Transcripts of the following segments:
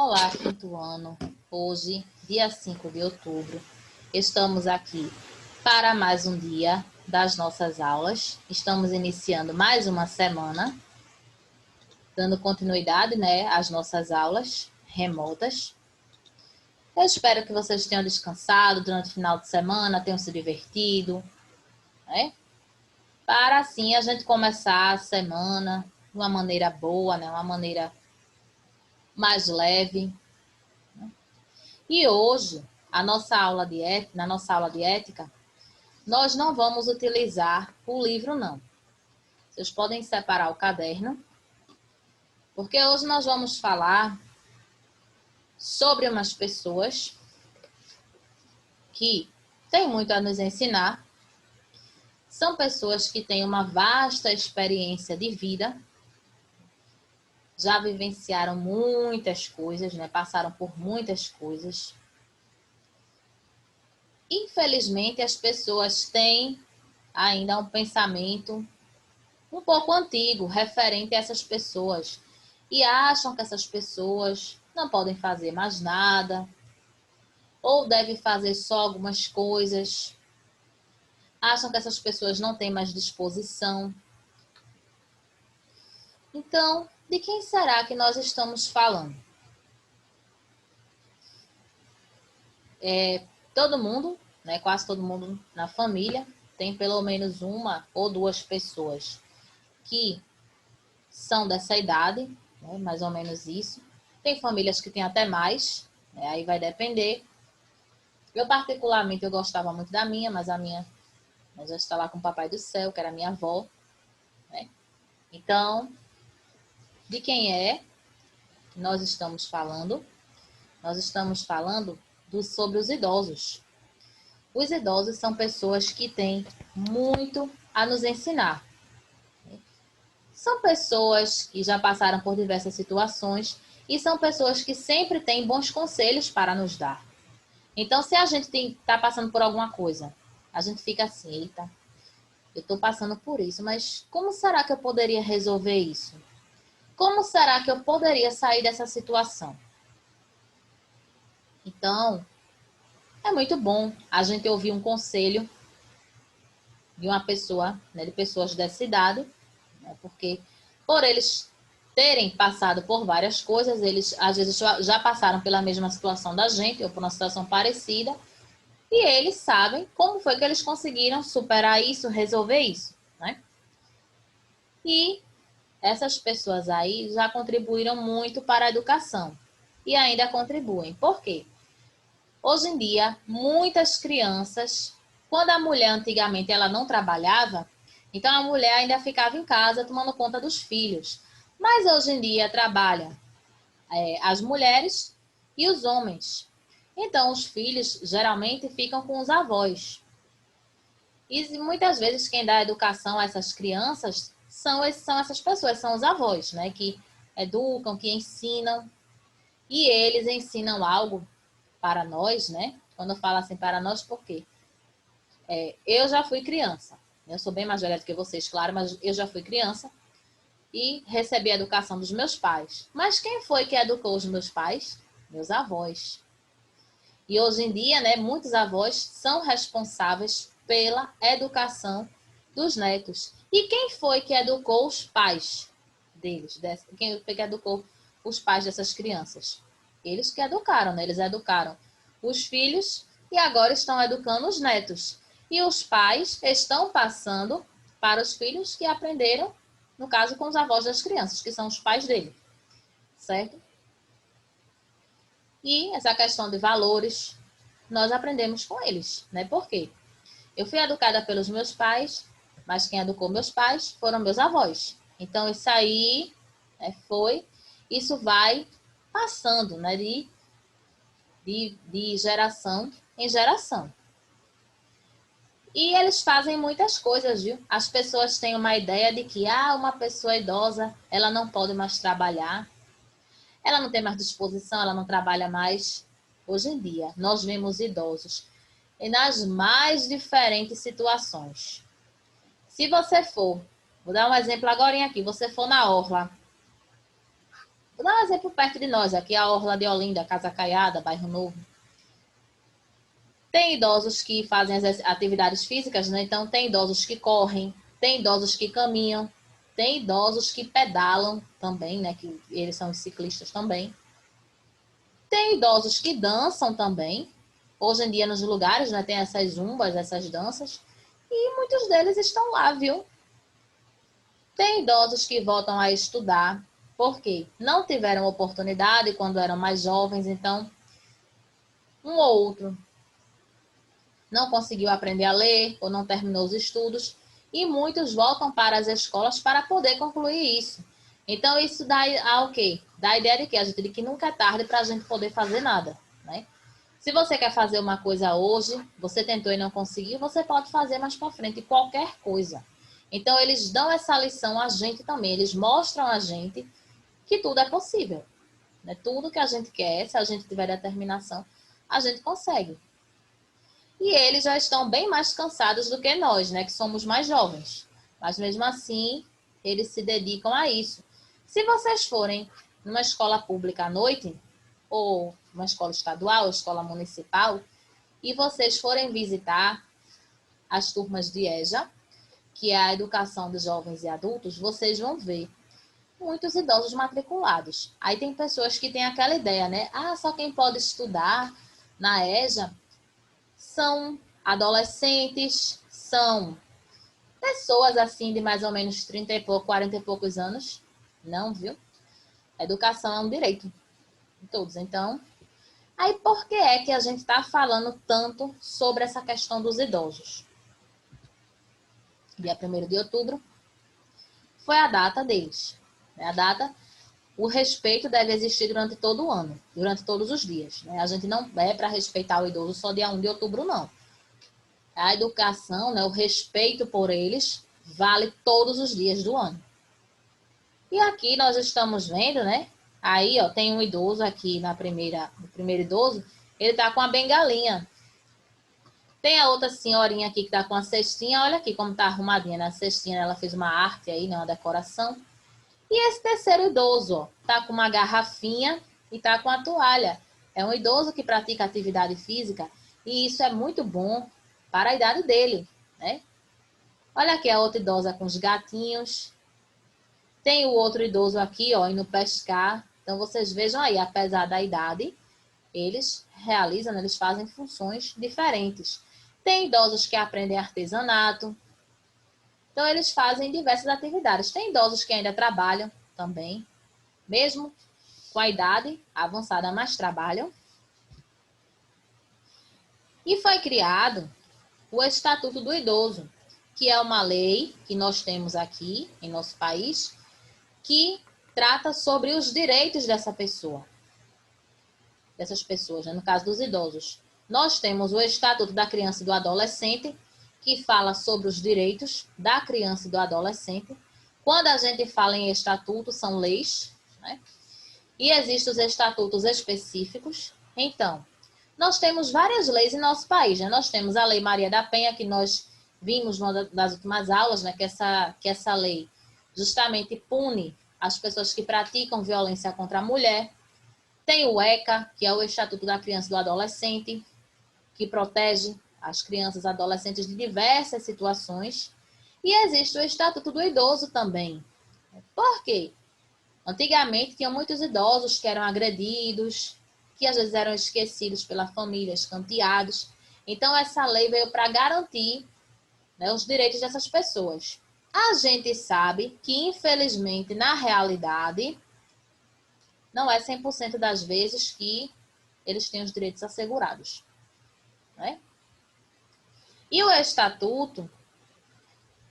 Olá, quinto ano. Hoje, dia 5 de outubro, estamos aqui para mais um dia das nossas aulas. Estamos iniciando mais uma semana, dando continuidade, às nossas aulas remotas. Eu espero que vocês tenham descansado durante o final de semana, tenham se divertido, né? Para assim a gente começar a semana de uma maneira boa, uma maneira mais leve. E hoje, na nossa aula de ética, nós não vamos utilizar o livro, não. Vocês podem separar o caderno, porque hoje nós vamos falar sobre umas pessoas que têm muito a nos ensinar. São pessoas que têm uma vasta experiência de vida, já vivenciaram muitas coisas, passaram por muitas coisas. Infelizmente, as pessoas têm ainda um pensamento um pouco antigo referente a essas pessoas e acham que essas pessoas não podem fazer mais nada ou devem fazer só algumas coisas. Acham que essas pessoas não têm mais disposição. Então, de quem será que nós estamos falando? Todo mundo, quase todo mundo na família, tem pelo menos uma ou duas pessoas que são dessa idade, mais ou menos isso. Tem famílias que têm até mais, aí vai depender. Eu, particularmente, eu gostava muito da minha, mas a minha já está lá com o Papai do Céu, que era minha avó. Então, de quem é que nós estamos falando? Nós estamos falando sobre os idosos. Os idosos são pessoas que têm muito a nos ensinar. São pessoas que já passaram por diversas situações e são pessoas que sempre têm bons conselhos para nos dar. Então, se a gente está passando por alguma coisa, a gente fica assim, eita, eu estou passando por isso, mas como será que eu poderia resolver isso? Como será que eu poderia sair dessa situação? Então, é muito bom a gente ouvir um conselho de uma pessoa, de pessoas dessa idade, porque por eles terem passado por várias coisas, eles às vezes já passaram pela mesma situação da gente, ou por uma situação parecida, e eles sabem como foi que eles conseguiram superar isso, resolver isso, E essas pessoas aí já contribuíram muito para a educação e ainda contribuem. Por quê? Hoje em dia, muitas crianças, quando a mulher antigamente ela não trabalhava, então a mulher ainda ficava em casa tomando conta dos filhos. Mas hoje em dia trabalha as mulheres e os homens. Então os filhos geralmente ficam com os avós. E muitas vezes quem dá educação a essas crianças são essas pessoas, são os avós, que educam, que ensinam. E eles ensinam algo para nós, Quando eu falo assim para nós, por quê? Eu já fui criança. Eu sou bem mais velha do que vocês, claro, mas eu já fui criança e recebi a educação dos meus pais. Mas quem foi que educou os meus pais? Meus avós. E hoje em dia, muitos avós são responsáveis pela educação dos netos. E quem foi que educou os pais deles? Quem foi que educou os pais dessas crianças? Eles que educaram, Eles educaram os filhos e agora estão educando os netos. E os pais estão passando para os filhos que aprenderam, no caso, com os avós das crianças, que são os pais dele. Certo? E essa questão de valores, nós aprendemos com eles, Por quê? Eu fui educada pelos meus pais, mas quem educou meus pais foram meus avós. Então, isso aí isso vai passando, de geração em geração. E eles fazem muitas coisas, viu? As pessoas têm uma ideia de que uma pessoa idosa, ela não pode mais trabalhar, ela não tem mais disposição, ela não trabalha mais. Hoje em dia, nós vemos idosos nas mais diferentes situações. Se você for, vou dar um exemplo agora aqui, você for na orla, Vou dar um exemplo perto de nós, aqui a Orla de Olinda, Casa Caiada, Bairro Novo. Tem idosos que fazem as atividades físicas, né? Então tem idosos que correm, tem idosos que caminham, tem idosos que pedalam também, né? Que eles são ciclistas também. Tem idosos que dançam também. Hoje em dia nos lugares, né? Tem essas zumbas, essas danças. E muitos deles estão lá, viu? Tem idosos que voltam a estudar, porque não tiveram oportunidade quando eram mais jovens, então um ou outro não conseguiu aprender a ler ou não terminou os estudos, e muitos voltam para as escolas para poder concluir isso. Então, isso dá o quê? Dá a ideia de que a gente de que nunca é tarde para a gente poder fazer nada, né? Se você quer fazer uma coisa hoje, você tentou e não conseguiu, você pode fazer mais para frente qualquer coisa. Então, eles dão essa lição a gente também, eles mostram a gente que tudo é possível, né? Tudo que a gente quer, se a gente tiver determinação, a gente consegue. E eles já estão bem mais cansados do que nós, né, que somos mais jovens. Mas mesmo assim, eles se dedicam a isso. Se vocês forem numa escola pública à noite, ou uma escola estadual, ou escola municipal, e vocês forem visitar as turmas de EJA, que é a educação de jovens e adultos, vocês vão ver muitos idosos matriculados. Aí tem pessoas que têm aquela ideia, né? Ah, só quem pode estudar na EJA são adolescentes, são pessoas assim de mais ou menos 30 e pouco, 40 e poucos anos. Não, viu? Educação é um direito de todos. Então, aí por que é que a gente está falando tanto sobre essa questão dos idosos? Dia 1º de outubro foi a data deles. A data, o respeito deve existir durante todo o ano, durante todos os dias. A gente não é para respeitar o idoso só dia 1 de outubro, não. A educação, né, o respeito por eles, vale todos os dias do ano. E aqui nós estamos vendo, né? Aí, ó, tem um idoso aqui no primeiro idoso, ele tá com a bengalinha. Tem a outra senhorinha aqui que tá com a cestinha, olha aqui como tá arrumadinha na cestinha, ela fez uma arte aí, né, uma decoração. E esse terceiro idoso, ó, tá com uma garrafinha e tá com a toalha. É um idoso que pratica atividade física e isso é muito bom para a idade dele, né? Olha aqui a outra idosa com os gatinhos. Tem o outro idoso aqui, ó, indo pescar. Então, vocês vejam aí, apesar da idade, eles realizam, eles fazem funções diferentes. Tem idosos que aprendem artesanato. Então, eles fazem diversas atividades. Tem idosos que ainda trabalham também, mesmo com a idade avançada, mas trabalham. E foi criado o Estatuto do Idoso, que é uma lei que nós temos aqui em nosso país, que trata sobre os direitos dessas pessoas, né? No caso dos idosos. Nós temos o Estatuto da Criança e do Adolescente, que fala sobre os direitos da criança e do adolescente. Quando a gente fala em estatuto, são leis, né? E existem os estatutos específicos. Então, nós temos várias leis em nosso país, né? Nós temos a Lei Maria da Penha, que nós vimos numa das últimas aulas, né? Que essa lei justamente pune as pessoas que praticam violência contra a mulher. Tem o ECA, que é o Estatuto da Criança e do Adolescente, que protege as crianças e adolescentes de diversas situações. E existe o Estatuto do Idoso também. Por quê? Antigamente, tinham muitos idosos que eram agredidos, que às vezes eram esquecidos pela família, escanteados. Então, essa lei veio para garantir, né, os direitos dessas pessoas. A gente sabe que, infelizmente, na realidade, não é 100% das vezes que eles têm os direitos assegurados, né? E o Estatuto,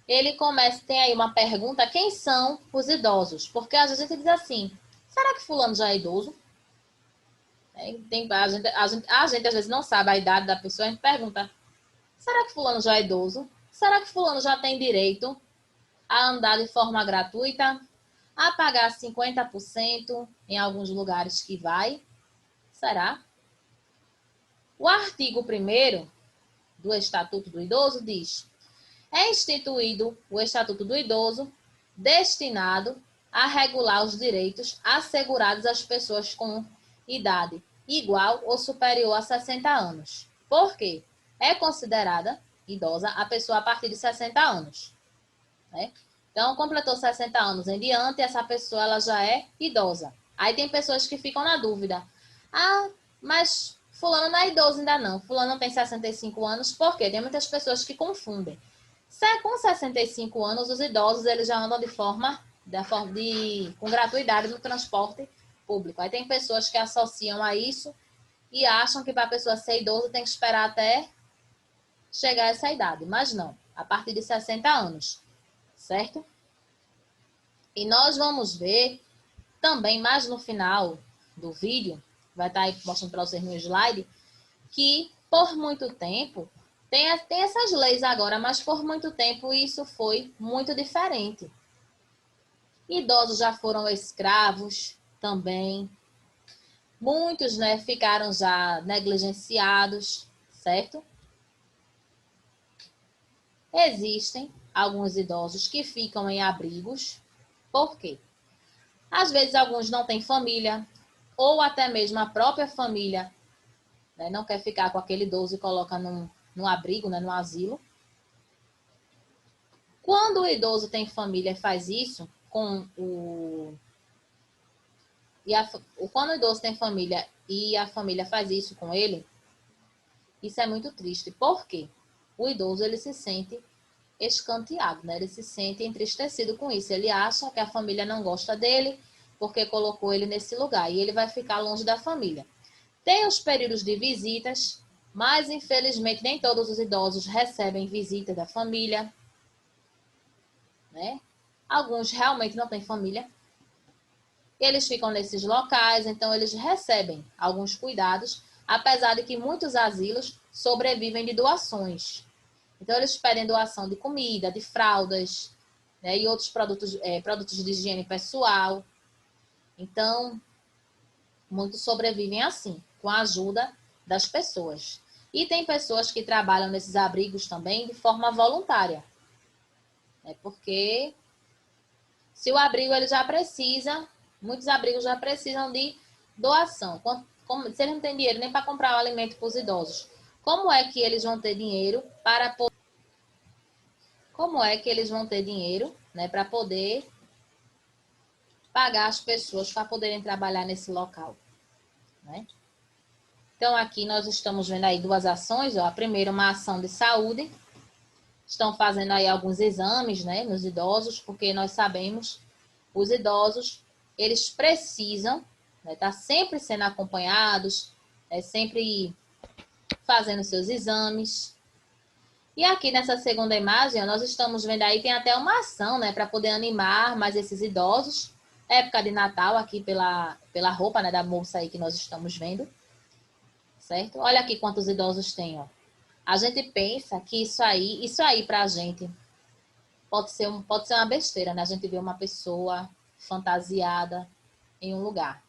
ele começa, tem aí uma pergunta, quem são os idosos? Porque às vezes a gente diz assim, será que fulano já é idoso? A gente às vezes não sabe a idade da pessoa, a gente pergunta, será que fulano já é idoso? Será que fulano já tem direito a andar de forma gratuita? A pagar 50% em alguns lugares que vai? Será? O artigo 1º do Estatuto do Idoso diz: é instituído o Estatuto do Idoso destinado a regular os direitos assegurados às pessoas com idade igual ou superior a 60 anos. Por quê? É considerada idosa a pessoa a partir de 60 anos. Né? Então, completou 60 anos em diante, essa pessoa ela já é idosa. Aí tem pessoas que ficam na dúvida. Ah, mas fulano não é idoso ainda não. Fulano tem 65 anos. Por quê? Tem muitas pessoas que confundem. Com 65 anos, os idosos eles já andam com gratuidade no transporte público. Aí tem pessoas que associam a isso e acham que para a pessoa ser idosa tem que esperar até chegar a essa idade. Mas não, a partir de 60 anos, certo? E nós vamos ver também mais no final do vídeo, vai estar aí mostrando para vocês no slide, que por muito tempo, tem essas leis agora, mas por muito tempo isso foi muito diferente. Idosos já foram escravos também. Muitos, né, ficaram já negligenciados, certo? Existem alguns idosos que ficam em abrigos. Por quê? Às vezes alguns não têm família, ou até mesmo a própria família, né, não quer ficar com aquele idoso e coloca num abrigo, né, num asilo. Quando o idoso tem família e faz isso, quando o idoso tem família e a família faz isso com ele, isso é muito triste. Por quê? O idoso ele se sente escanteado, né? Ele se sente entristecido com isso. Ele acha que a família não gosta dele porque colocou ele nesse lugar e ele vai ficar longe da família. Tem os períodos de visitas, mas infelizmente nem todos os idosos recebem visita da família, né? Alguns realmente não têm família. Eles ficam nesses locais, então eles recebem alguns cuidados, apesar de que muitos asilos sobrevivem de doações. Então eles pedem doação de comida, de fraldas, né, e outros produtos de higiene pessoal. Então, muitos sobrevivem assim, com a ajuda das pessoas. E tem pessoas que trabalham nesses abrigos também de forma voluntária. Né? Porque se o abrigo ele já precisa, muitos abrigos já precisam de doação. Se eles não têm dinheiro nem para comprar o alimento para os idosos, como é que eles vão ter dinheiro para poder... Como é que eles vão ter dinheiro, né, para poder pagar as pessoas para poderem trabalhar nesse local, né? Então, aqui nós estamos vendo aí duas ações. Ó. A primeira, uma ação de saúde. Estão fazendo aí alguns exames, né, nos idosos, porque nós sabemos, os idosos, eles precisam, né, estar sempre sendo acompanhados, sempre fazendo seus exames. E aqui nessa segunda imagem, ó, nós estamos vendo aí, tem até uma ação, né, para poder animar mais esses idosos. Época de Natal, aqui pela roupa, né, da moça aí que nós estamos vendo. Certo? Olha aqui quantos idosos tem, ó. A gente pensa que isso aí pra gente pode ser uma besteira, né? A gente vê uma pessoa fantasiada em um lugar.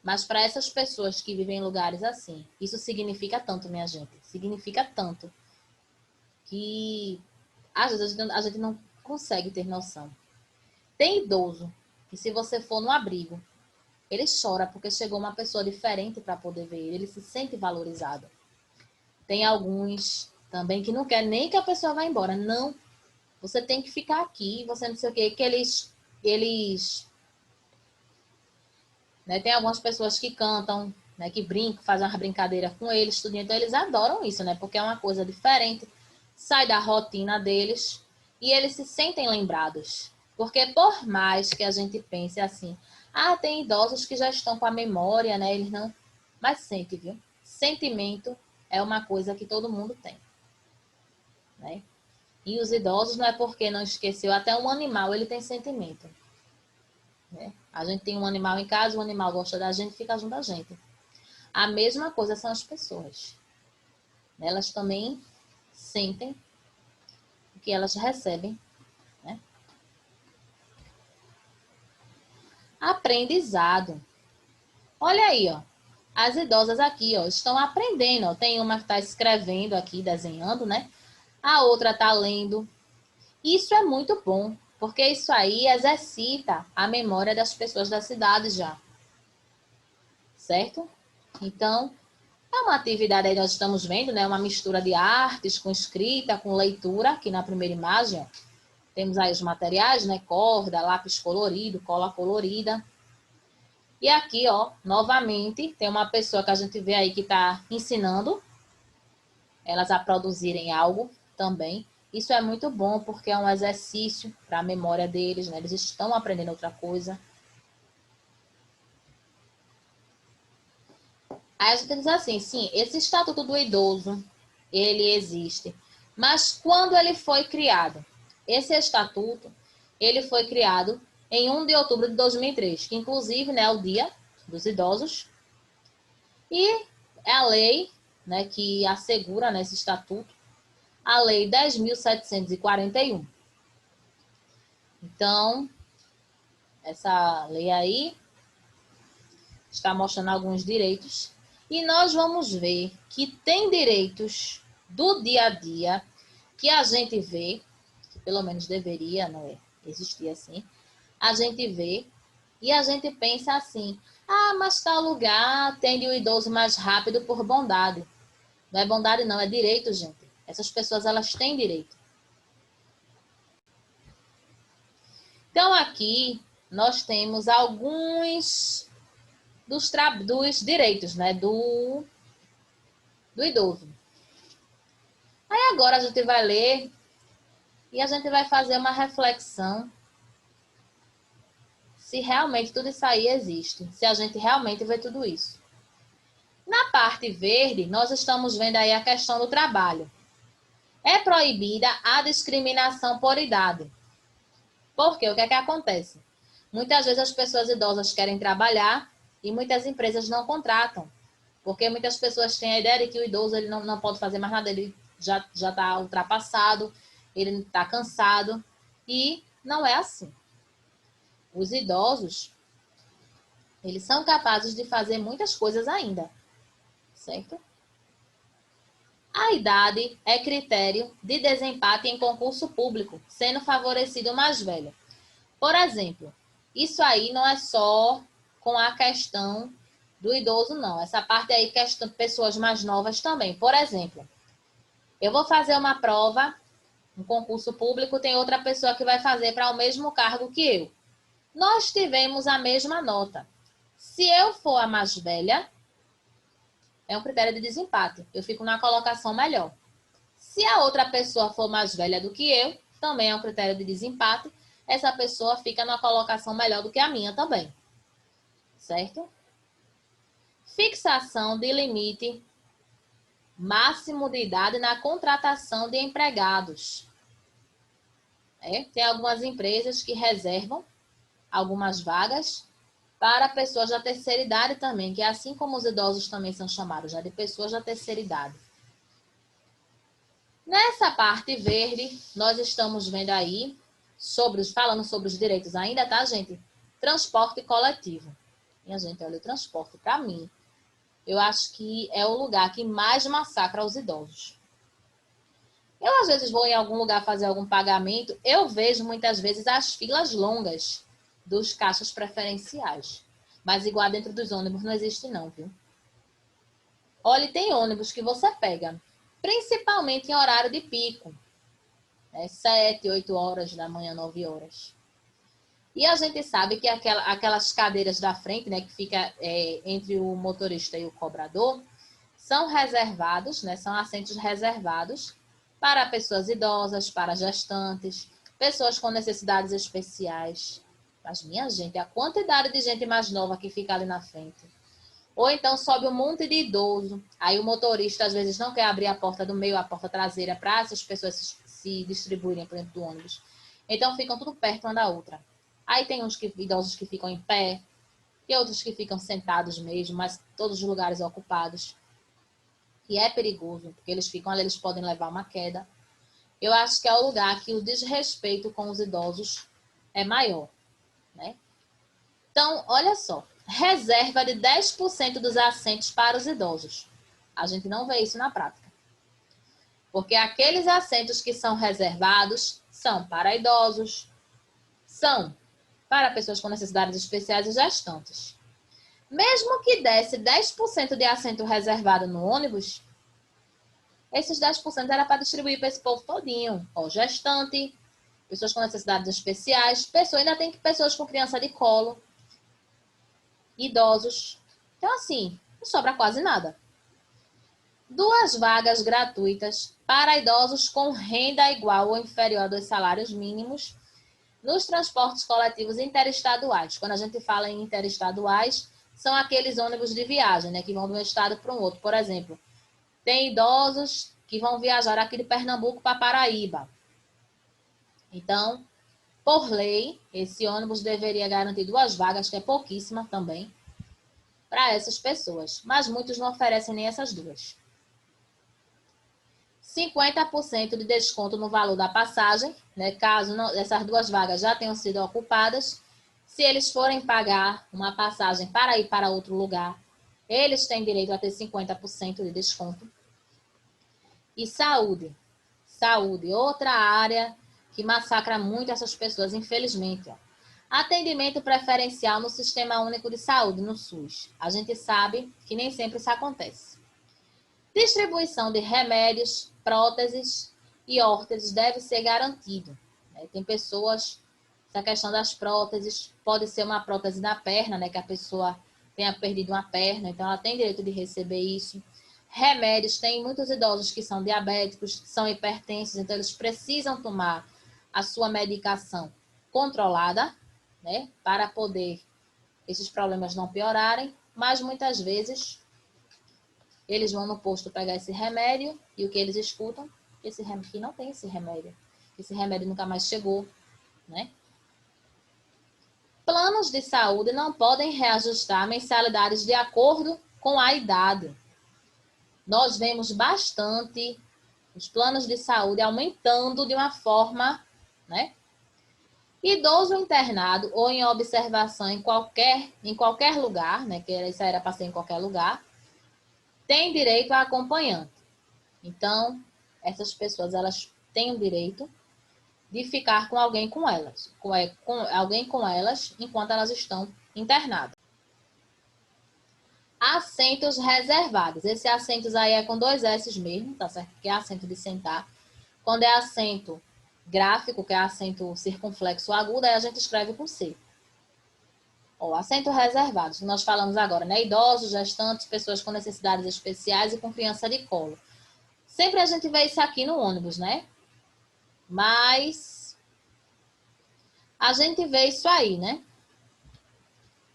Mas para essas pessoas que vivem em lugares assim, isso significa tanto, minha gente. Significa tanto que às vezes a gente não consegue ter noção. Tem idoso que se você for no abrigo, ele chora porque chegou uma pessoa diferente para poder ver ele se sente valorizado. Tem alguns também que não quer nem que a pessoa vá embora. Não, você tem que ficar aqui, você não sei o quê, que eles né, tem algumas pessoas que cantam, né, que brincam, fazem uma brincadeira com eles, tudo. Então eles adoram isso, né, porque é uma coisa diferente, sai da rotina deles e eles se sentem lembrados. Porque por mais que a gente pense assim, tem idosos que já estão com a memória, né? Eles não... Mas sente, viu? Sentimento é uma coisa que todo mundo tem. Né? E os idosos não é porque não esqueceu. Até um animal, ele tem sentimento. Né? A gente tem um animal em casa, o animal gosta da gente, fica junto da gente. A mesma coisa são as pessoas. Elas também sentem o que elas recebem. Né? Aprendizado. Olha aí, ó. As idosas aqui, ó, estão aprendendo. Ó. Tem uma que está escrevendo aqui, desenhando, né? A outra está lendo. Isso é muito bom. Porque isso aí exercita a memória das pessoas da cidade já. Certo? Então, é uma atividade aí, nós estamos vendo, né? Uma mistura de artes com escrita, com leitura, aqui na primeira imagem, ó. Temos aí os materiais, né? Corda, lápis colorido, cola colorida. E aqui, ó, novamente, tem uma pessoa que a gente vê aí que está ensinando elas a produzirem algo também. Isso é muito bom porque é um exercício para a memória deles, né? Eles estão aprendendo outra coisa. Aí a gente diz assim, sim, esse Estatuto do Idoso, ele existe. Mas quando ele foi criado? Esse estatuto, ele foi criado em 1 de outubro de 2003, que inclusive, né, é o Dia dos Idosos. E é a lei, né, que assegura, né, esse estatuto, a Lei 10.741. Então, essa lei aí está mostrando alguns direitos. E nós vamos ver que tem direitos do dia a dia que a gente vê, que pelo menos deveria, não é, existir assim, a gente vê e a gente pensa assim, ah, mas tal lugar atende o idoso mais rápido por bondade. Não é bondade não, é direito, gente. Essas pessoas, elas têm direito. Então, aqui, nós temos alguns dos direitos, né, do idoso. Aí agora a gente vai ler e a gente vai fazer uma reflexão se realmente tudo isso aí existe, se a gente realmente vê tudo isso. Na parte verde, nós estamos vendo aí a questão do trabalho. É proibida a discriminação por idade. Por quê? O que é que acontece? Muitas vezes as pessoas idosas querem trabalhar e muitas empresas não contratam. Porque muitas pessoas têm a ideia de que o idoso ele não pode fazer mais nada, ele já está ultrapassado, ele está cansado. E não é assim. Os idosos, eles são capazes de fazer muitas coisas ainda, certo? A idade é critério de desempate em concurso público, sendo favorecido o mais velho. Por exemplo, isso aí não é só com a questão do idoso, não. Essa parte aí, questão de pessoas mais novas também. Por exemplo, eu vou fazer uma prova, um concurso público, tem outra pessoa que vai fazer para o mesmo cargo que eu. Nós tivemos a mesma nota. Se eu for a mais velha, é um critério de desempate. Eu fico na colocação melhor. Se a outra pessoa for mais velha do que eu, também é um critério de desempate. Essa pessoa fica na colocação melhor do que a minha também. Certo? Fixação de limite máximo de idade na contratação de empregados. Tem algumas empresas que reservam algumas vagas para pessoas da terceira idade também, que assim como os idosos também são chamados já de pessoas da terceira idade. Nessa parte verde, nós estamos vendo aí, falando sobre os direitos ainda, tá, gente? Transporte coletivo. Minha gente, olha, o transporte, para mim, eu acho que é o lugar que mais massacra os idosos. Eu, às vezes, vou em algum lugar fazer algum pagamento, eu vejo muitas vezes as filas longas dos caixas preferenciais. Mas igual dentro dos ônibus não existe não, viu? Olha, tem ônibus que você pega, principalmente em horário de pico, né? 7, 8 horas da manhã, 9 horas. E a gente sabe que aquelas cadeiras da frente, né, que fica entre o motorista e o cobrador, são reservados, né, são assentos reservados para pessoas idosas, para gestantes, pessoas com necessidades especiais. Mas, minha gente, a quantidade de gente mais nova que fica ali na frente. Ou então sobe um monte de idoso, aí o motorista às vezes não quer abrir a porta do meio, a porta traseira, para essas pessoas se distribuírem por dentro do ônibus. Então ficam tudo perto uma da outra. Aí tem uns idosos que ficam em pé, e outros que ficam sentados mesmo, mas todos os lugares ocupados. E é perigoso, porque eles ficam ali, eles podem levar uma queda. Eu acho que é o lugar que o desrespeito com os idosos é maior, né? Então, olha só, reserva de 10% dos assentos para os idosos. A gente não vê isso na prática. Porque aqueles assentos que são reservados são para idosos, são para pessoas com necessidades especiais e gestantes. Mesmo que desse 10% de assento reservado no ônibus, esses 10% era para distribuir para esse povo todinho. Ó, gestante, pessoas com necessidades especiais, ainda tem pessoas com criança de colo, idosos. Então, assim, não sobra quase nada. 2 vagas gratuitas para idosos com renda igual ou inferior a 2 salários mínimos nos transportes coletivos interestaduais. Quando a gente fala em interestaduais, são aqueles ônibus de viagem, né, que vão de um estado para um outro. Por exemplo, tem idosos que vão viajar aqui de Pernambuco para Paraíba. Então, por lei, esse ônibus deveria garantir 2 vagas, que é pouquíssima também, para essas pessoas. Mas muitos não oferecem nem essas 2. 50% de desconto no valor da passagem, né, caso essas 2 vagas já tenham sido ocupadas. Se eles forem pagar uma passagem para ir para outro lugar, eles têm direito a ter 50% de desconto. E saúde. Saúde, outra área que massacra muito essas pessoas, infelizmente. Ó. Atendimento preferencial no Sistema Único de Saúde, no SUS. A gente sabe que nem sempre isso acontece. Distribuição de remédios, próteses e órteses deve ser garantido. Tem pessoas, essa questão das próteses, pode ser uma prótese na perna, né, que a pessoa tenha perdido uma perna, então ela tem direito de receber isso. Remédios, tem muitos idosos que são diabéticos, que são hipertensos, então eles precisam tomar a sua medicação controlada, né, para poder esses problemas não piorarem, mas muitas vezes eles vão no posto pegar esse remédio e o que eles escutam? Esse remédio, que não tem esse remédio nunca mais chegou, né? Planos de saúde não podem reajustar mensalidades de acordo com a idade. Nós vemos bastante os planos de saúde aumentando de uma forma, né? Idoso internado ou em observação em qualquer lugar, né? Que isso era para ser em qualquer lugar, tem direito a acompanhante. Então, essas pessoas, elas têm o direito de ficar com alguém com elas, alguém com elas enquanto elas estão internadas. Assentos reservados. Esse assentos aí é com 2 S mesmo, tá certo? Que é assento de sentar. Quando é assento gráfico, que é assento circunflexo agudo, aí a gente escreve com C. Ó, assento reservados, que nós falamos agora, né? Idosos, gestantes, pessoas com necessidades especiais e com criança de colo. Sempre a gente vê isso aqui no ônibus, né? Mas a gente vê isso aí, né?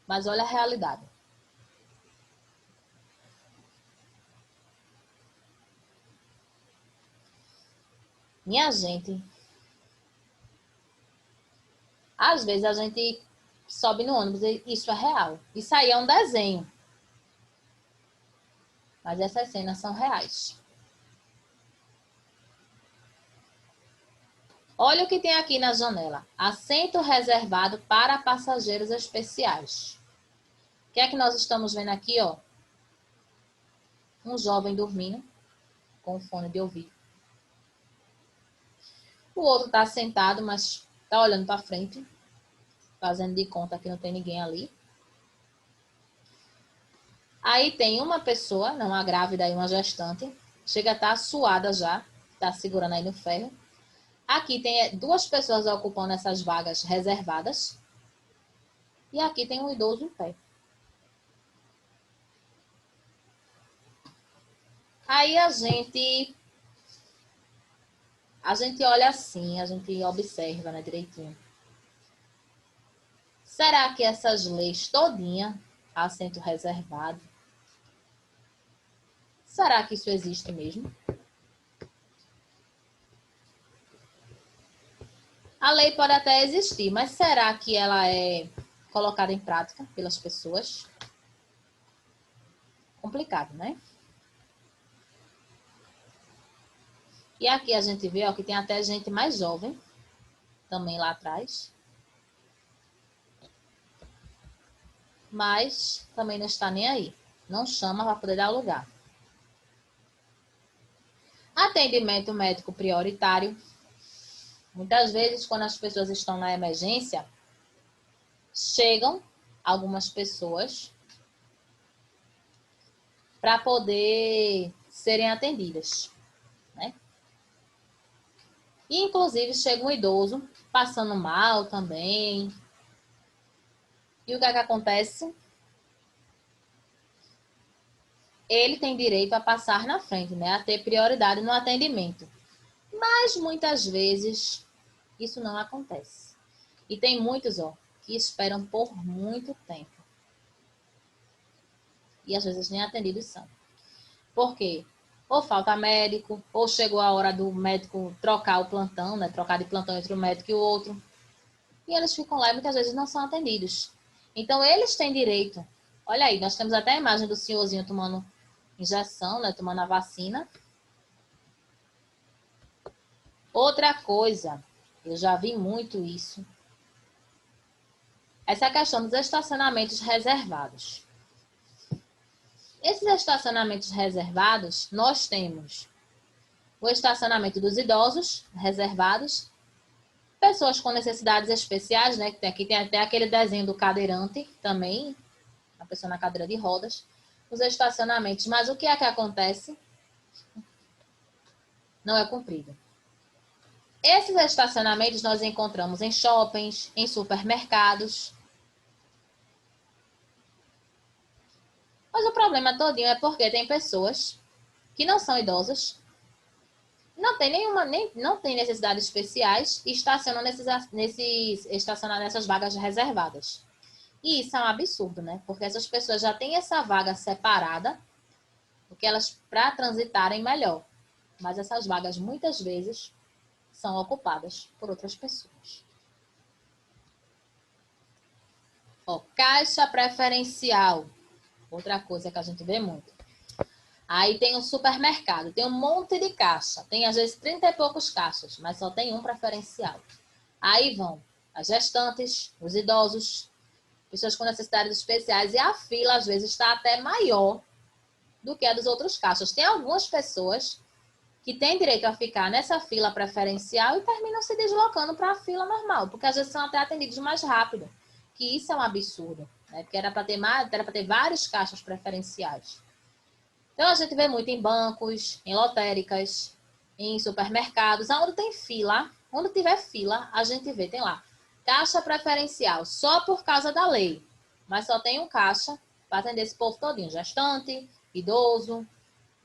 Mas olha a realidade. Minha gente, às vezes a gente sobe no ônibus e isso é real. Isso aí é um desenho. Mas essas cenas são reais. Olha o que tem aqui na janela. Assento reservado para passageiros especiais. O que é que nós estamos vendo aqui, ó? Um jovem dormindo com fone de ouvido. O outro está sentado, mas está olhando para frente, fazendo de conta que não tem ninguém ali. Aí tem uma pessoa, uma grávida e uma gestante, chega a estar suada já, está segurando aí no ferro. Aqui tem 2 pessoas ocupando essas vagas reservadas. E aqui tem um idoso em pé. Aí a gente olha assim, a gente observa, né, direitinho. Será que essas leis todinha, assento reservado, será que isso existe mesmo? A lei pode até existir, mas será que ela é colocada em prática pelas pessoas? Complicado, né? E aqui a gente vê, ó, que tem até gente mais jovem também lá atrás. Mas também não está nem aí. Não chama para poder dar lugar. Atendimento médico prioritário. Muitas vezes, quando as pessoas estão na emergência, chegam algumas pessoas para poder serem atendidas, né? E, inclusive, chega um idoso passando mal também. E o que é que acontece? Ele tem direito a passar na frente, né? A ter prioridade no atendimento. Mas, muitas vezes, isso não acontece. E tem muitos, que esperam por muito tempo. E, às vezes, nem atendidos são. Por quê? Ou falta médico, ou chegou a hora do médico trocar o plantão, né? Trocar de plantão entre um médico e o outro. E eles ficam lá e muitas vezes não são atendidos. Então, eles têm direito. Olha aí, nós temos até a imagem do senhorzinho tomando injeção, né? Tomando a vacina. Outra coisa, eu já vi muito isso. Essa questão dos estacionamentos reservados. Esses estacionamentos reservados, nós temos o estacionamento dos idosos reservados, pessoas com necessidades especiais, né? Aqui tem até aquele desenho do cadeirante também, a pessoa na cadeira de rodas, os estacionamentos. Mas o que é que acontece? Não é cumprido. Esses estacionamentos nós encontramos em shoppings, em supermercados. Mas o problema todinho é porque tem pessoas que não são idosas, não tem não tem necessidades especiais e estacionam nessas vagas reservadas. E isso é um absurdo, né? Porque essas pessoas já têm essa vaga separada, porque elas para transitarem melhor. Mas essas vagas muitas vezes são ocupadas por outras pessoas. Caixa preferencial. Outra coisa que a gente vê muito. Aí tem um supermercado, tem um monte de caixa. Tem às vezes 30 e poucos caixas, mas só tem um preferencial. Aí vão as gestantes, os idosos, pessoas com necessidades especiais. E a fila às vezes está até maior do que a dos outros caixas. Tem algumas pessoas que têm direito a ficar nessa fila preferencial e terminam se deslocando para a fila normal, porque às vezes são até atendidos mais rápido. Que isso é um absurdo, né? Porque era para ter vários caixas preferenciais. Então, a gente vê muito em bancos, em lotéricas, em supermercados, onde tem fila, onde tiver fila, a gente vê, tem lá, caixa preferencial, só por causa da lei. Mas só tem um caixa para atender esse povo todinho, gestante, idoso,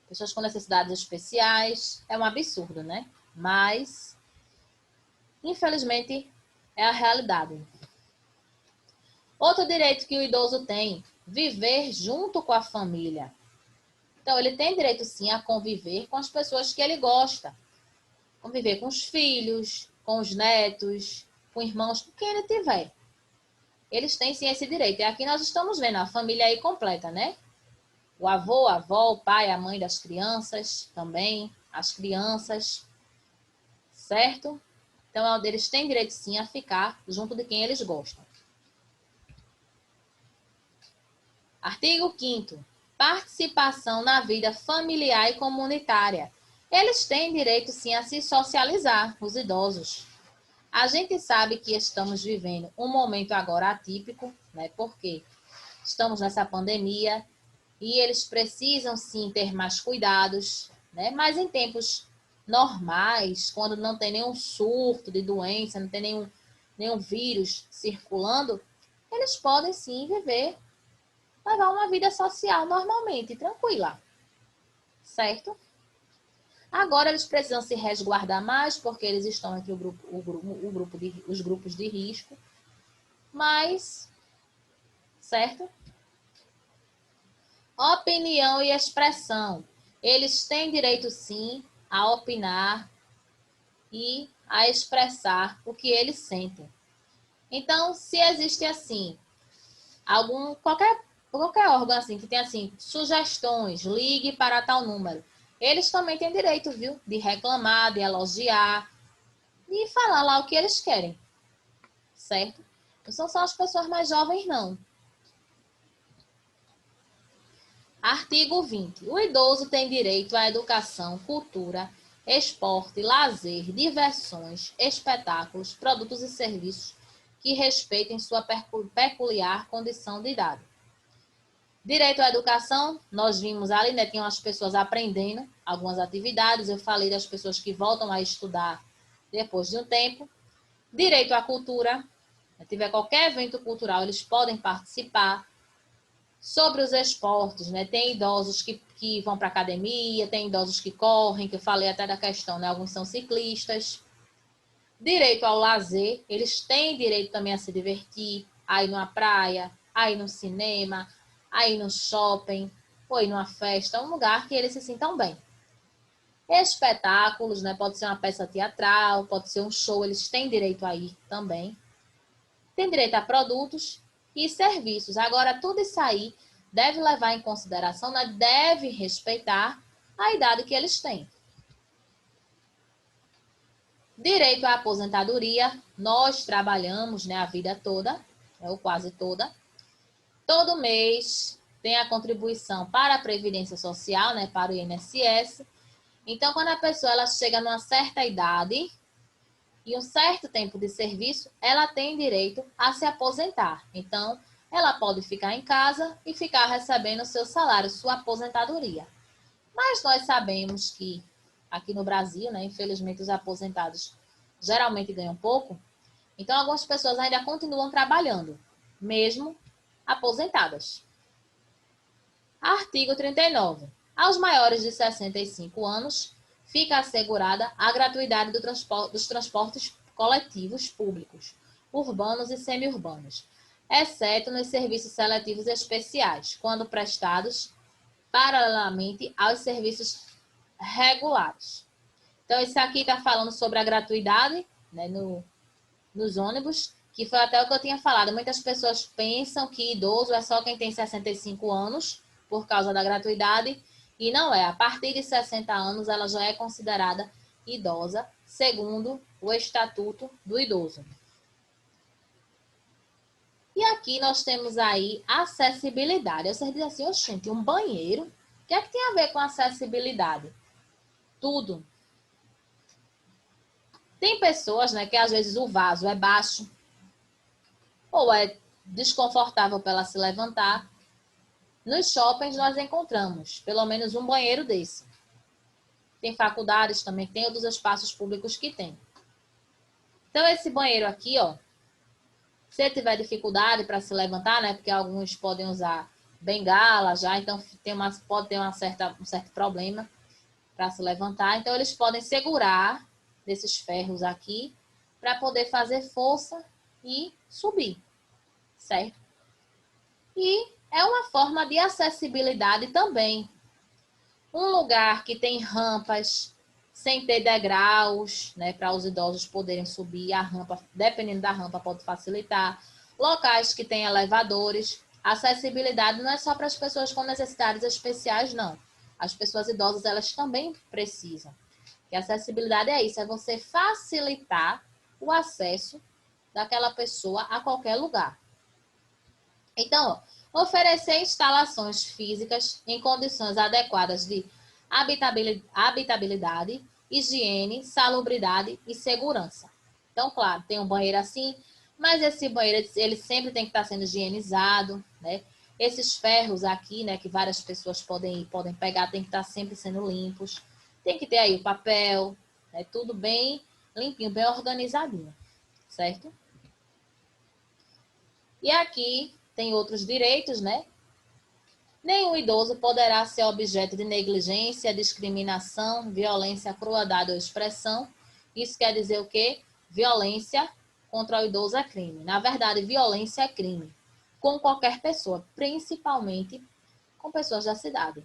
pessoas com necessidades especiais. É um absurdo, né? Mas, infelizmente, é a realidade. Outro direito que o idoso tem, viver junto com a família. Então, ele tem direito, sim, a conviver com as pessoas que ele gosta. Conviver com os filhos, com os netos, com irmãos, com quem ele tiver. Eles têm, sim, esse direito. E aqui nós estamos vendo a família aí completa, né? O avô, a avó, o pai, a mãe das crianças também, as crianças, certo? Então, eles têm direito, sim, a ficar junto de quem eles gostam. Artigo 5º. Participação na vida familiar e comunitária. Eles têm direito, sim, a se socializar, os idosos. A gente sabe que estamos vivendo um momento agora atípico, né? Porque estamos nessa pandemia e eles precisam, sim, ter mais cuidados, né? Mas em tempos normais, quando não tem nenhum surto de doença, não tem nenhum vírus circulando, eles podem, sim, levar uma vida social normalmente, tranquila, certo? Agora eles precisam se resguardar mais porque eles estão entre os grupos de risco, mas, certo? Opinião e expressão. Eles têm direito, sim, a opinar e a expressar o que eles sentem. Então, se existe assim, qualquer órgão assim que tem assim sugestões, ligue para tal número. Eles também têm direito, viu, de reclamar, de elogiar, de falar lá o que eles querem, certo? Não são só as pessoas mais jovens, não. Artigo 20. O idoso tem direito à educação, cultura, esporte, lazer, diversões, espetáculos, produtos e serviços que respeitem sua peculiar condição de idade. Direito à educação, nós vimos ali, né, tinham as pessoas aprendendo algumas atividades, eu falei das pessoas que voltam a estudar depois de um tempo. Direito à cultura, se tiver qualquer evento cultural, eles podem participar. Sobre os esportes, né, tem idosos que vão para academia, tem idosos que correm, que eu falei até da questão, né, alguns são ciclistas. Direito ao lazer, eles têm direito também a se divertir, a ir numa praia, a ir no cinema, a ir no shopping, ou ir numa festa, um lugar que eles se sintam bem. Espetáculos, né? Pode ser uma peça teatral, pode ser um show, eles têm direito a ir também. Tem direito a produtos e serviços. Agora, tudo isso aí deve levar em consideração, né? Deve respeitar a idade que eles têm. Direito à aposentadoria, nós trabalhamos, né, a vida toda, ou quase toda. Todo mês tem a contribuição para a Previdência Social, né, para o INSS. Então, quando a pessoa ela chega numa certa idade e um certo tempo de serviço, ela tem direito a se aposentar. Então, ela pode ficar em casa e ficar recebendo o seu salário, sua aposentadoria. Mas nós sabemos que aqui no Brasil, né, infelizmente, os aposentados geralmente ganham pouco. Então, algumas pessoas ainda continuam trabalhando, mesmo aposentadas. Artigo 39. Aos maiores de 65 anos, fica assegurada a gratuidade dos transportes coletivos públicos, urbanos e semiurbanos, exceto nos serviços seletivos especiais, quando prestados paralelamente aos serviços regulares. Então, isso aqui está falando sobre a gratuidade, né, nos ônibus, que foi até o que eu tinha falado. Muitas pessoas pensam que idoso é só quem tem 65 anos, por causa da gratuidade, e não é. A partir de 60 anos, ela já é considerada idosa, segundo o Estatuto do Idoso. E aqui nós temos aí acessibilidade. Você diz assim, oxente, um banheiro? O que é que tem a ver com acessibilidade? Tudo. Tem pessoas, né, que às vezes o vaso é baixo ou é desconfortável para ela se levantar. Nos shoppings nós encontramos pelo menos um banheiro desse. Tem faculdades também, tem outros espaços públicos que tem. Então esse banheiro aqui, ó, se tiver dificuldade para se levantar, né, porque alguns podem usar bengala já, então pode ter um certo problema para se levantar. Então eles podem segurar desses ferros aqui para poder fazer força e subir, certo? E é uma forma de acessibilidade também. Um lugar que tem rampas sem ter degraus, né, para os idosos poderem subir, a rampa, dependendo da rampa, pode facilitar. Locais que tem elevadores. Acessibilidade não é só para as pessoas com necessidades especiais, não. As pessoas idosas, elas também precisam. E acessibilidade é isso, é você facilitar o acesso daquela pessoa a qualquer lugar. Então, oferecer instalações físicas em condições adequadas de habitabilidade, higiene, salubridade e segurança. Então, claro, tem um banheiro assim, mas esse banheiro ele sempre tem que estar sendo higienizado, né? Esses ferros aqui, né, que várias pessoas podem pegar, tem que estar sempre sendo limpos. Tem que ter aí o papel, né, tudo bem limpinho, bem organizadinho, certo? E aqui tem outros direitos, né? Nenhum idoso poderá ser objeto de negligência, discriminação, violência, crueldade ou expressão. Isso quer dizer o quê? Violência contra o idoso é crime. Na verdade, violência é crime com qualquer pessoa, principalmente com pessoas da cidade.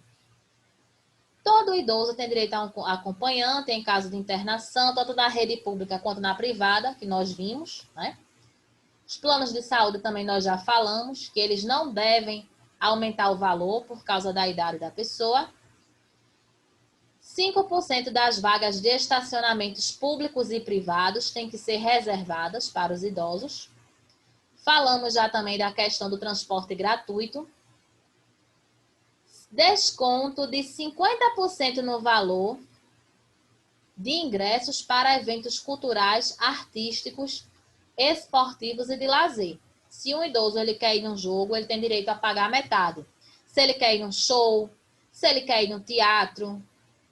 Todo idoso tem direito a um acompanhante em caso de internação, tanto na rede pública quanto na privada, que nós vimos, né? Os planos de saúde também nós já falamos, que eles não devem aumentar o valor por causa da idade da pessoa. 5% das vagas de estacionamentos públicos e privados têm que ser reservadas para os idosos. Falamos já também da questão do transporte gratuito. Desconto de 50% no valor de ingressos para eventos culturais, artísticos esportivos e de lazer. Se um idoso ele quer ir num jogo, ele tem direito a pagar metade. Se ele quer ir num show, se ele quer ir num teatro,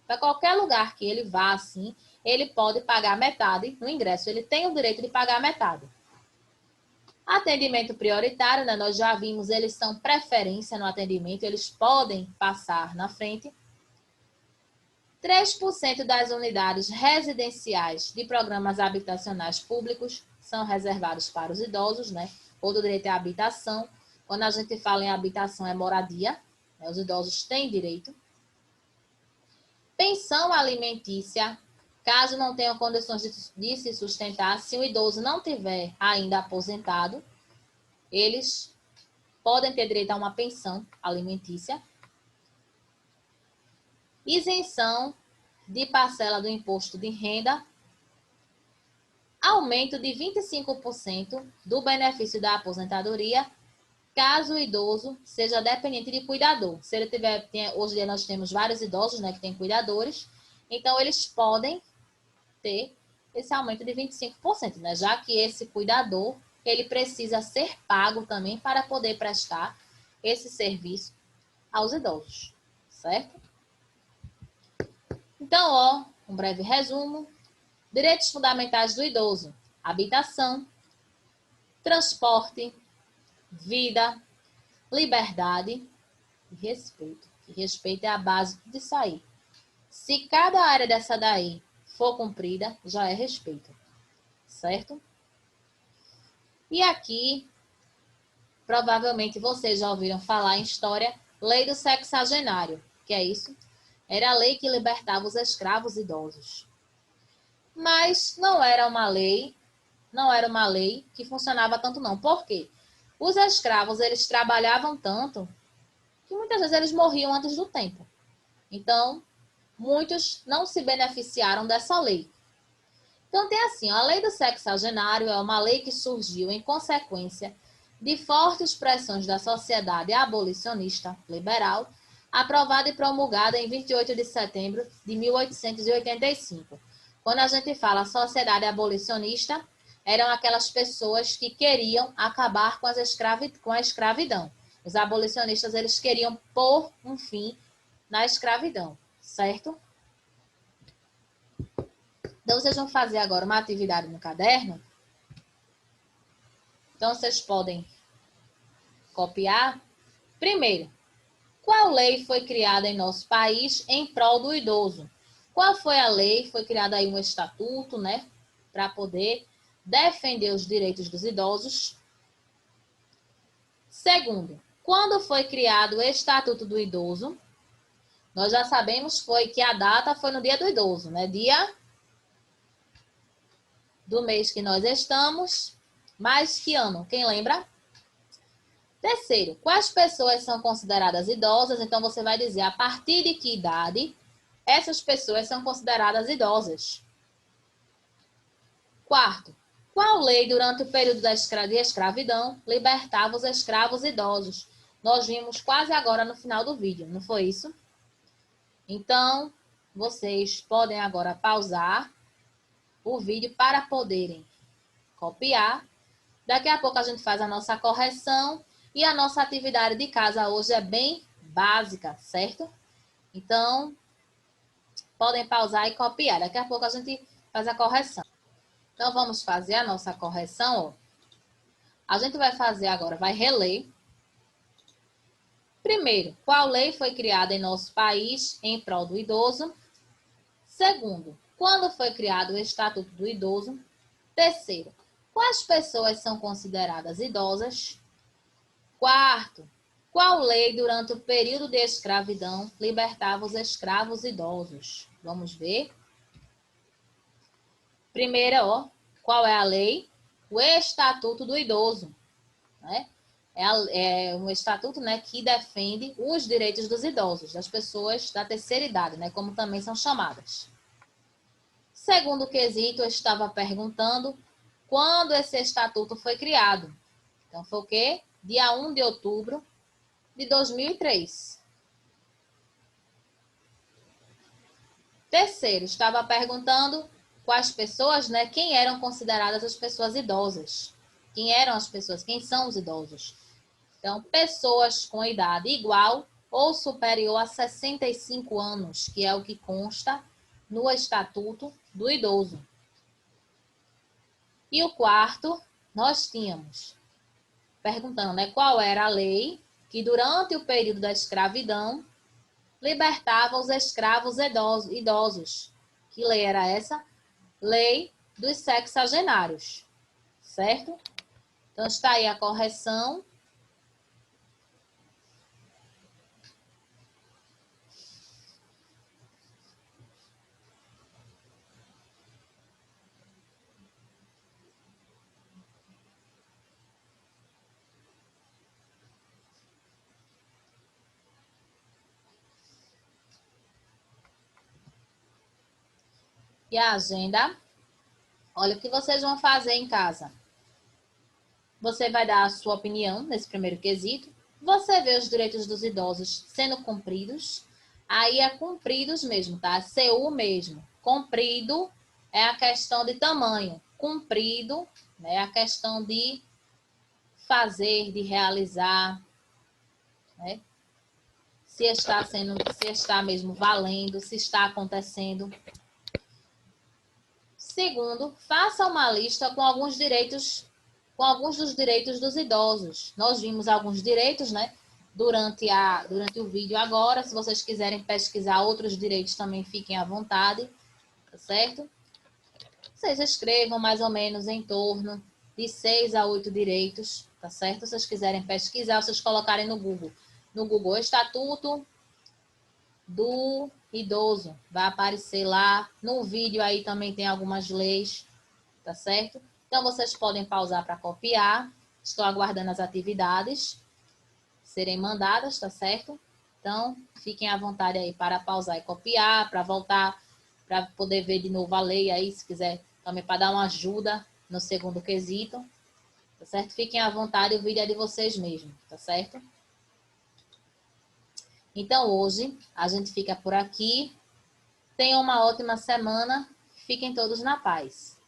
para qualquer lugar que ele vá, assim, ele pode pagar metade no ingresso. Ele tem o direito de pagar metade. Atendimento prioritário, né? Nós já vimos, eles são preferência no atendimento, eles podem passar na frente. 3% das unidades residenciais de programas habitacionais públicos são reservados para os idosos, né? Outro direito é a habitação. Quando a gente fala em habitação, é moradia, né? Os idosos têm direito. Pensão alimentícia, caso não tenham condições de se sustentar, se o idoso não tiver ainda aposentado, eles podem ter direito a uma pensão alimentícia. Isenção de parcela do imposto de renda, aumento de 25% do benefício da aposentadoria, caso o idoso seja dependente de cuidador. Se ele tiver, hoje em dia nós temos vários idosos, né, que têm cuidadores, então eles podem ter esse aumento de 25%, né, já que esse cuidador, ele precisa ser pago também para poder prestar esse serviço aos idosos, certo? Então, ó, um breve resumo. Direitos fundamentais do idoso: habitação, transporte, vida, liberdade e respeito. E respeito é a base disso aí. Se cada área dessa daí for cumprida, já é respeito, certo? E aqui, provavelmente vocês já ouviram falar em história, Lei do Sexagenário, que é isso? Era a lei que libertava os escravos idosos. Mas não era uma lei que funcionava tanto não. Por quê? Os escravos, eles trabalhavam tanto que muitas vezes eles morriam antes do tempo. Então, muitos não se beneficiaram dessa lei. Então, tem assim, a lei do sexagenário é uma lei que surgiu em consequência de fortes pressões da sociedade abolicionista liberal, aprovada e promulgada em 28 de setembro de 1885. Quando a gente fala sociedade abolicionista, eram aquelas pessoas que queriam acabar com a escravidão. Os abolicionistas, eles queriam pôr um fim na escravidão, certo? Então, vocês vão fazer agora uma atividade no caderno. Então, vocês podem copiar. Primeiro, qual lei foi criada em nosso país em prol do idoso? Qual foi a lei? Foi criado aí um estatuto, né? Para poder defender os direitos dos idosos. Segundo, quando foi criado o Estatuto do Idoso? Nós já sabemos que a data foi no dia do idoso, né? Dia do mês que nós estamos, mas que ano? Quem lembra? Terceiro, quais pessoas são consideradas idosas? Então, você vai dizer a partir de que idade essas pessoas são consideradas idosas. Quarto, qual lei durante o período de escravidão libertava os escravos idosos? Nós vimos quase agora no final do vídeo, não foi isso? Então, vocês podem agora pausar o vídeo para poderem copiar. Daqui a pouco a gente faz a nossa correção e a nossa atividade de casa hoje é bem básica, certo? Então, podem pausar e copiar. Daqui a pouco a gente faz a correção. Então, vamos fazer a nossa correção, ó. A gente vai fazer agora, vai reler. Primeiro, qual lei foi criada em nosso país em prol do idoso? Segundo, quando foi criado o Estatuto do Idoso? Terceiro, quais pessoas são consideradas idosas? Quarto, qual lei durante o período de escravidão libertava os escravos idosos? Vamos ver. Primeira, ó, qual é a lei? O Estatuto do Idoso, né? É um estatuto, né, que defende os direitos dos idosos, das pessoas da terceira idade, né, como também são chamadas. Segundo quesito, eu estava perguntando quando esse estatuto foi criado. Então, foi o quê? Dia 1 de outubro de 2003. Terceiro, estava perguntando quais pessoas, né? Quem eram consideradas as pessoas idosas. Quem eram as pessoas? Quem são os idosos? Então, pessoas com idade igual ou superior a 65 anos, que é o que consta no Estatuto do Idoso. E o quarto, nós tínhamos, perguntando, né, qual era a lei que durante o período da escravidão libertava os escravos idosos. Que lei era essa? Lei dos sexagenários, certo? Então está aí a correção. E a agenda, olha o que vocês vão fazer em casa. Você vai dar a sua opinião nesse primeiro quesito. Você vê os direitos dos idosos sendo cumpridos. Aí é cumpridos mesmo, tá? CU mesmo. Cumprido é a questão de tamanho. Cumprido, né, é a questão de fazer, de realizar, né? Se está mesmo valendo, se está acontecendo. Segundo, faça uma lista com alguns dos direitos dos idosos. Nós vimos alguns direitos, né? Durante o vídeo agora. Se vocês quiserem pesquisar outros direitos, também fiquem à vontade, tá certo? Vocês escrevam mais ou menos em torno de 6 a 8 direitos, tá certo? Se vocês quiserem pesquisar, vocês colocarem no Google. No Google, Estatuto do Idoso. Vai aparecer lá. No vídeo aí também tem algumas leis, tá certo? Então, vocês podem pausar para copiar. Estou aguardando as atividades serem mandadas, tá certo? Então, fiquem à vontade aí para pausar e copiar, para voltar, para poder ver de novo a lei aí, se quiser também para dar uma ajuda no segundo quesito, tá certo? Fiquem à vontade, o vídeo é de vocês mesmos, tá certo? Então, hoje, a gente fica por aqui. Tenham uma ótima semana. Fiquem todos na paz.